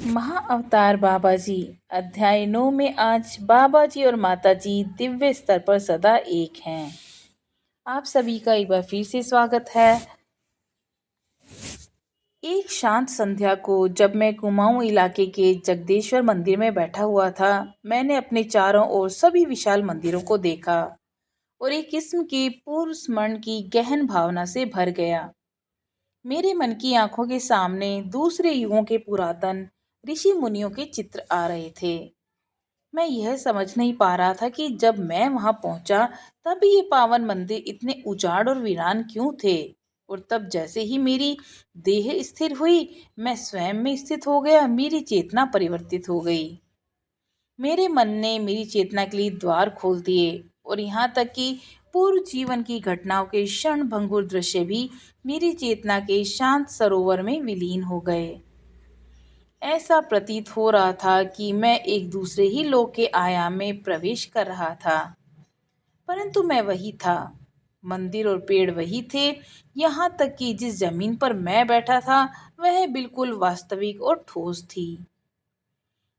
महाअवतार बाबा जी। अध्याय 9 में आज बाबा जी और माता जी दिव्य स्तर पर सदा एक हैं। आप सभी का एक बार फिर से स्वागत है। एक शांत संध्या को जब मैं कुमाऊं इलाके के जगदेश्वर मंदिर में बैठा हुआ था, मैंने अपने चारों ओर सभी विशाल मंदिरों को देखा और एक किस्म की पूर्व स्मरण की गहन भावना से भर गया। मेरे मन की आंखों के सामने दूसरे युगों के पुरातन ऋषि मुनियों के चित्र आ रहे थे। मैं यह समझ नहीं पा रहा था कि जब मैं वहां पहुंचा तब ये पावन मंदिर इतने उजाड़ और वीरान क्यों थे। और तब जैसे ही मेरी देह स्थिर हुई, मैं स्वयं में स्थित हो गया। मेरी चेतना परिवर्तित हो गई। मेरे मन ने मेरी चेतना के लिए द्वार खोल दिए और यहाँ तक कि पूर्व जीवन की घटनाओं के क्षण भंगुर दृश्य भी मेरी चेतना के शांत सरोवर में विलीन हो गए। ऐसा प्रतीत हो रहा था कि मैं एक दूसरे ही लोक के आयाम में प्रवेश कर रहा था। परंतु मैं वही था। मंदिर और पेड़ वही थे। यहाँ तक कि जिस जमीन पर मैं बैठा था वह बिल्कुल वास्तविक और ठोस थी।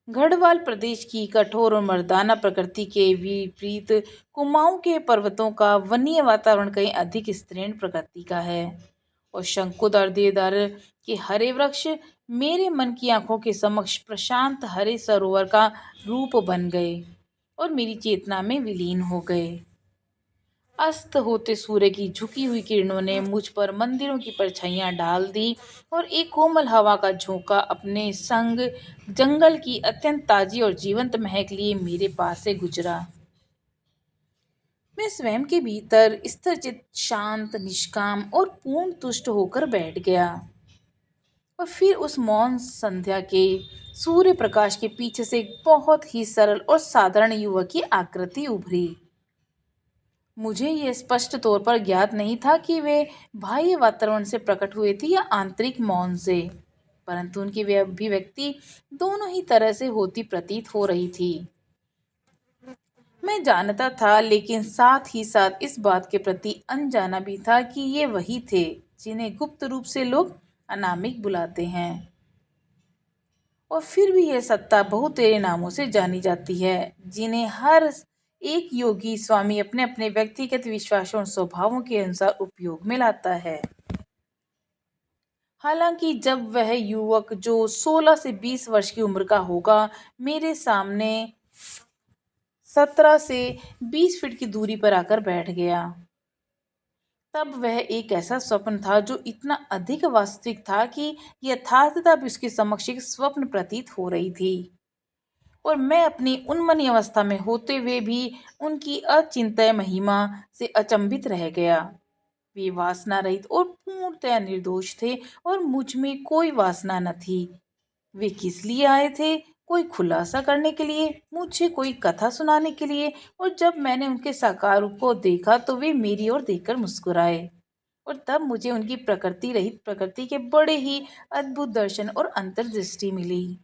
गढ़वाल प्रदेश की कठोर और मर्दाना प्रकृति के विपरीत कुमाऊं के पर्वतों का वन्य वातावरण कहीं अधिक स्त्रीण प्रकृति का है। और शंकुधर देवदार के हरे वृक्ष मेरे मन की आंखों के समक्ष प्रशांत हरे सरोवर का रूप बन गए और मेरी चेतना में विलीन हो गए। अस्त होते सूर्य की झुकी हुई किरणों ने मुझ पर मंदिरों की परछाइयां डाल दी और एक कोमल हवा का झोंका अपने संग जंगल की अत्यंत ताजी और जीवंत महक लिए मेरे पास से गुजरा। मैं स्वयं के भीतर स्थिरचित, शांत, निष्काम और पूर्ण तुष्ट होकर बैठ गया। और फिर उस मौन संध्या के सूर्य प्रकाश के पीछे से एक बहुत ही सरल और साधारण युवक की आकृति उभरी। मुझे ये स्पष्ट तौर पर ज्ञात नहीं था कि वे बाह्य वातावरण से प्रकट हुए थे या आंतरिक मौन से, परंतु उनकी वे अभिव्यक्ति दोनों ही तरह से होती प्रतीत हो रही थी। मैं जानता था, लेकिन साथ ही साथ इस बात के प्रति अनजाना भी था कि ये वही थे जिन्हें गुप्त रूप से लोग अनामिक बुलाते हैं। और फिर भी यह सत्ता बहुतेरे नामों से जानी जाती है, जिन्हें हर एक योगी स्वामी अपने अपने व्यक्तिगत विश्वासों और स्वभावों के अनुसार उपयोग में लाता है। हालांकि जब वह युवक जो 16 से 20 वर्ष की उम्र का होगा मेरे सामने 17 से 20 फीट की दूरी पर आकर बैठ गया, तब वह एक ऐसा स्वप्न था जो इतना अधिक वास्तविक था कि यथार्थता भी उसके समक्ष एक स्वप्न प्रतीत हो रही थी। और मैं अपनी उन्मनी अवस्था में होते हुए भी उनकी अचिंत्य महिमा से अचंभित रह गया। वे वासना रहित और पूर्णतया निर्दोष थे और मुझ में कोई वासना न थी। वे किस लिए आए थे? कोई खुलासा करने के लिए, मुझे कोई कथा सुनाने के लिए। और जब मैंने उनके साकार रूप को देखा तो वे मेरी ओर देखकर मुस्कुराए। और तब मुझे उनकी प्रकृति रहित प्रकृति के बड़े ही अद्भुत दर्शन और अंतर्दृष्टि मिली।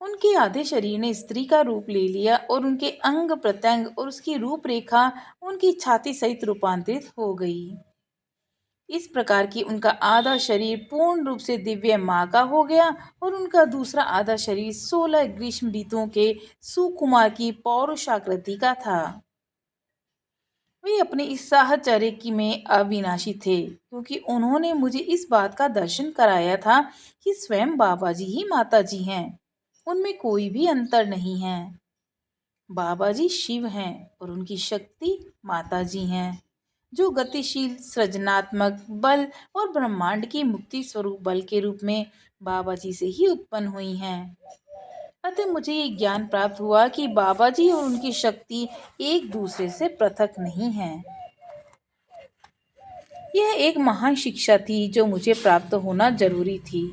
उनके आधे शरीर ने स्त्री का रूप ले लिया और उनके अंग प्रत्यंग और उसकी रूपरेखा उनकी छाती सहित रूपांतरित हो गई। इस प्रकार की उनका आधा शरीर पूर्ण रूप से दिव्य माँ का हो गया और उनका दूसरा आधा शरीर 16 ग्रीष्म ऋतुओं के सुकुमार की पौरुषाकृति का था। वे अपने इस साहचर्य की में अविनाशी थे, क्योंकि उन्होंने मुझे इस बात का दर्शन कराया था कि स्वयं बाबा जी ही माता जी हैं। उनमें कोई भी अंतर नहीं है। बाबा जी शिव हैं और उनकी शक्ति माता जी हैं, जो गतिशील सृजनात्मक बल और ब्रह्मांड की मुक्ति स्वरूप बल के रूप में बाबा जी से ही उत्पन्न हुई हैं। अतः मुझे ये ज्ञान प्राप्त हुआ कि बाबा जी और उनकी शक्ति एक दूसरे से पृथक नहीं है। यह एक महान शिक्षा थी जो मुझे प्राप्त होना जरूरी थी,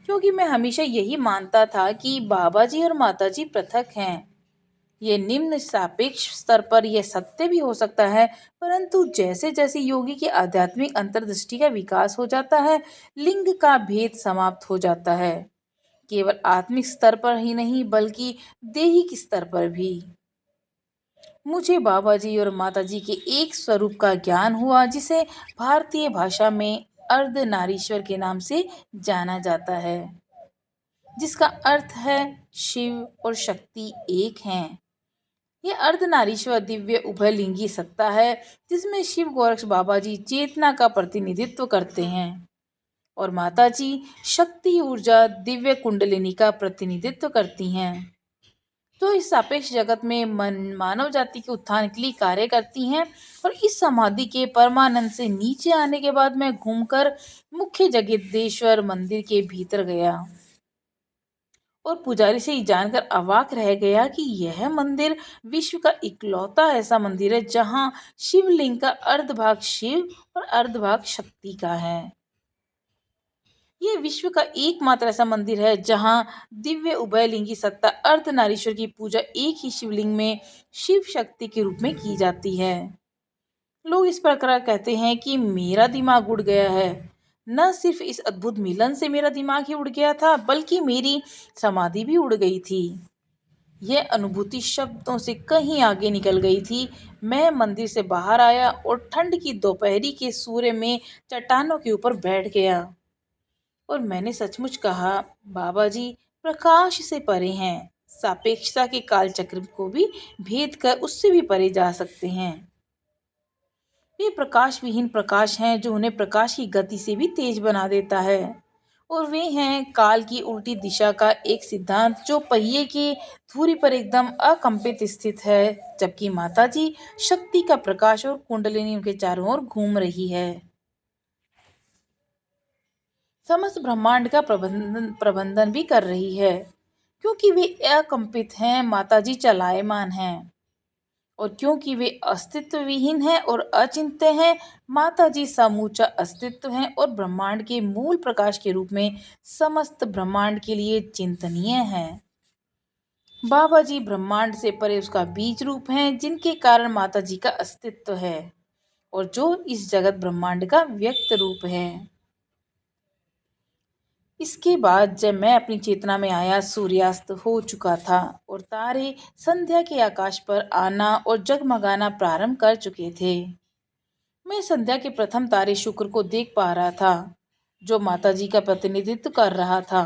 क्योंकि मैं हमेशा यही मानता था कि बाबा जी और माता जी पृथक हैं। ये निम्न सापेक्ष स्तर पर यह सत्य भी हो सकता है, परंतु जैसे जैसे योगी की आध्यात्मिक अंतर्दृष्टि का विकास हो जाता है, लिंग का भेद समाप्त हो जाता है। केवल आत्मिक स्तर पर ही नहीं, बल्कि दैहिक स्तर पर भी। मुझे बाबा जी और माता जी के एक स्वरूप का ज्ञान हुआ, जिसे भारतीय भाषा में अर्धनारीश्वर के नाम से जाना जाता है। जिसका अर्थ है शिव और शक्ति एक हैं। ये अर्धनारीश्वर दिव्य उभयलिंगी सत्ता है जिसमें शिव गोरक्ष बाबा जी चेतना का प्रतिनिधित्व करते हैं और माता जी शक्ति ऊर्जा दिव्य कुंडलिनी का प्रतिनिधित्व करती हैं। तो इस सापेक्ष जगत में मन मानव जाति के उत्थान के लिए कार्य करती हैं। और इस समाधि के परमानंद से नीचे आने के बाद मैं घूमकर मुख्य जगदीश्वर मंदिर के भीतर गया और पुजारी से ये जानकर अवाक रह गया कि यह मंदिर विश्व का इकलौता ऐसा मंदिर है जहाँ शिवलिंग का अर्धभाग शिव और अर्धभाग शक्ति का है। यह विश्व का एकमात्र ऐसा मंदिर है जहाँ दिव्य उभयलिंगी सत्ता अर्धनारीश्वर की पूजा एक ही शिवलिंग में शिव शक्ति के रूप में की जाती है। लोग इस प्रकार कहते हैं कि मेरा दिमाग उड़ गया है। न सिर्फ इस अद्भुत मिलन से मेरा दिमाग ही उड़ गया था बल्कि मेरी समाधि भी उड़ गई थी। यह अनुभूति शब्दों से कहीं आगे निकल गई थी। मैं मंदिर से बाहर आया और ठंड की दोपहरी के सूर्य में चट्टानों के ऊपर बैठ गया और मैंने सचमुच कहा, बाबा जी प्रकाश से परे हैं, सापेक्षता के कालचक्र को भी भेद कर उससे भी परे जा सकते हैं। वे प्रकाश विहीन प्रकाश हैं जो उन्हें प्रकाश की गति से भी तेज बना देता है और वे हैं काल की उल्टी दिशा का एक सिद्धांत जो पहिए की धुरी पर एकदम अकंपित स्थित है, जबकि माता जी शक्ति का प्रकाश और कुंडलिनी उनके चारों ओर घूम रही है। समस्त ब्रह्मांड का प्रबंधन भी कर रही है। क्योंकि वे अकंपित हैं, माता जी चलायमान हैं और क्योंकि वे अस्तित्व विहीन हैं और अचिंत्य हैं, माता जी समूचा अस्तित्व हैं और ब्रह्मांड के मूल प्रकाश के रूप में समस्त ब्रह्मांड के लिए चिंतनीय हैं। बाबा जी ब्रह्मांड से परे उसका बीज रूप हैं जिनके कारण माता जी का अस्तित्व है और जो इस जगत ब्रह्मांड का व्यक्त रूप है। इसके बाद जब मैं अपनी चेतना में आया, सूर्यास्त हो चुका था और तारे संध्या के आकाश पर आना और जगमगाना प्रारंभ कर चुके थे। मैं संध्या के प्रथम तारे शुक्र को देख पा रहा था जो माता जी का प्रतिनिधित्व कर रहा था,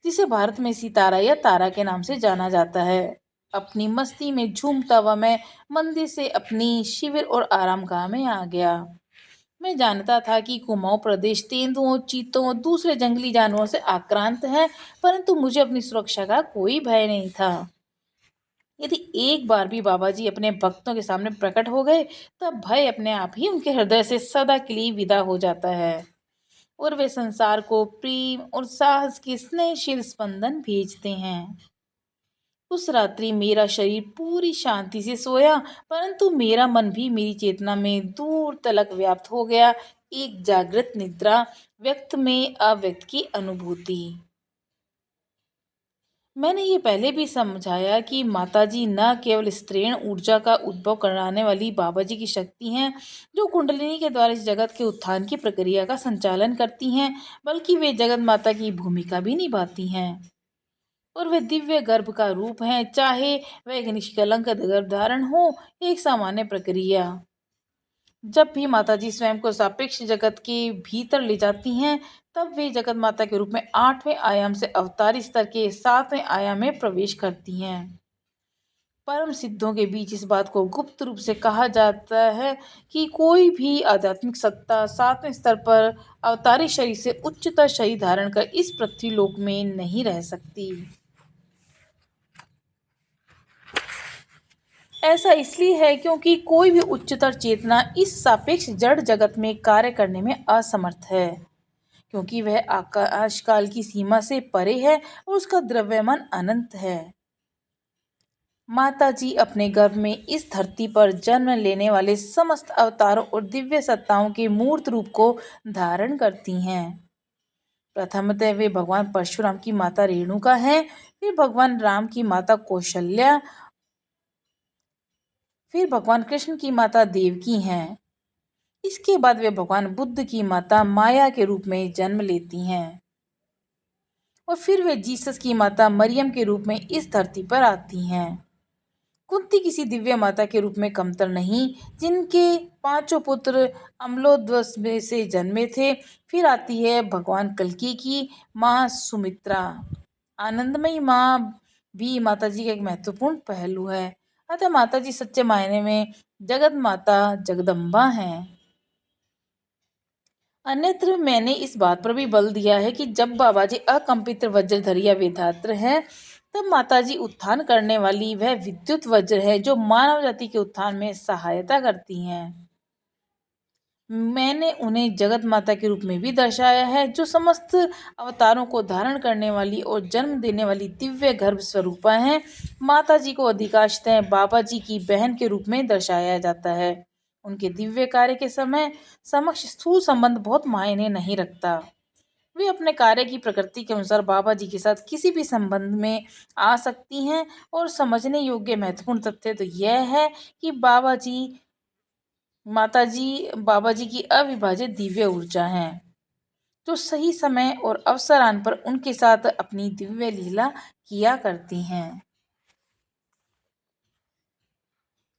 जिसे भारत में सितारा या तारा के नाम से जाना जाता है। अपनी मस्ती में झूमता हुआ मैं मंदिर से अपनी शिविर और आरामगाह में आ गया। मैं जानता था कि कुमाऊं प्रदेश तेंदुओं, चीतों और दूसरे जंगली जानवरों से आक्रांत है, परंतु मुझे अपनी सुरक्षा का कोई भय नहीं था। यदि एक बार भी बाबा जी अपने भक्तों के सामने प्रकट हो गए, तब भय अपने आप ही उनके हृदय से सदा के लिए विदा हो जाता है और वे संसार को प्रेम और साहस के स्नेहशील स्पंदन भेजते हैं। उस रात्रि मेरा शरीर पूरी शांति से सोया, परंतु मेरा मन भी मेरी चेतना में दूर तलक व्याप्त हो गया। एक जागृत निद्रा, व्यक्त में अव्यक्त की अनुभूति। मैंने ये पहले भी समझाया कि माताजी न केवल स्त्रीण ऊर्जा का उद्भव कराने वाली बाबा जी की शक्ति हैं, जो कुंडलिनी के द्वारा इस जगत के उत्थान की प्रक्रिया का संचालन करती हैं, बल्कि वे जगत माता की भूमिका भी निभाती हैं और वे दिव्य गर्भ का रूप हैं, चाहे वह एक निष्कलंक गर्भधारण हो, एक सामान्य प्रक्रिया। जब भी माताजी स्वयं को सापेक्ष जगत के भीतर ले जाती हैं, तब वे जगत माता के रूप में 8वें आयाम से अवतारी स्तर के 7वें आयाम में प्रवेश करती हैं। परम सिद्धों के बीच इस बात को गुप्त रूप से कहा जाता है कि कोई भी आध्यात्मिक सत्ता 7वें स्तर पर अवतारी शरीर से उच्चतर शरीर धारण कर इस पृथ्वी लोक में नहीं रह सकती। ऐसा इसलिए है क्योंकि कोई भी उच्चतर चेतना इस सापेक्ष जड़ जगत में कार्य करने में असमर्थ है, क्योंकि वह आकाश काल की सीमा से परे है और उसका द्रव्यमान अनंत है। माता जी अपने गर्भ में इस धरती पर जन्म लेने वाले समस्त अवतारों और दिव्य सत्ताओं के मूर्त रूप को धारण करती हैं। प्रथमतः वे भगवान परशुराम की माता रेणुका हैं, फिर भगवान राम की माता कौशल्या, फिर भगवान कृष्ण की माता देवकी हैं। इसके बाद वे भगवान बुद्ध की माता माया के रूप में जन्म लेती हैं और फिर वे जीसस की माता मरियम के रूप में इस धरती पर आती हैं। कुंती किसी दिव्य माता के रूप में कमतर नहीं, जिनके 5 पुत्र अम्लोद्भव में से जन्मे थे। फिर आती है भगवान कल्कि की माँ सुमित्रा आनंदमयी माँ भी माता जी का एक महत्वपूर्ण पहलू है। अतः माता जी सच्चे मायने में जगत माता जगदम्बा हैं। अन्यत्र मैंने इस बात पर भी बल दिया है कि जब बाबा जी अकंपित वज्रधर या वेदात्र हैं, तब माता जी उत्थान करने वाली वह विद्युत वज्र है जो मानव जाति के उत्थान में सहायता करती हैं। मैंने उन्हें जगत माता के रूप में भी दर्शाया है, जो समस्त अवतारों को धारण करने वाली और जन्म देने वाली दिव्य गर्भ स्वरूपा हैं। माता जी को अधिकांशतः बाबा जी की बहन के रूप में दर्शाया जाता है। उनके दिव्य कार्य के समय समक्ष स्थूल संबंध बहुत मायने नहीं रखता। वे अपने कार्य की प्रकृति के अनुसार बाबा जी के साथ किसी भी संबंध में आ सकती हैं। और समझने योग्य महत्वपूर्ण तथ्य तो यह है कि माता जी बाबा जी की अविभाजित दिव्य ऊर्जा हैं, जो सही समय और अवसर आने पर उनके साथ अपनी दिव्य लीला किया करती हैं।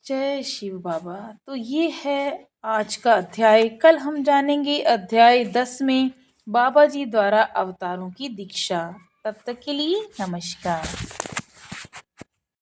जय शिव बाबा। तो ये है आज का अध्याय। कल हम जानेंगे अध्याय 10 में बाबा जी द्वारा अवतारों की दीक्षा। तब तक के लिए नमस्कार।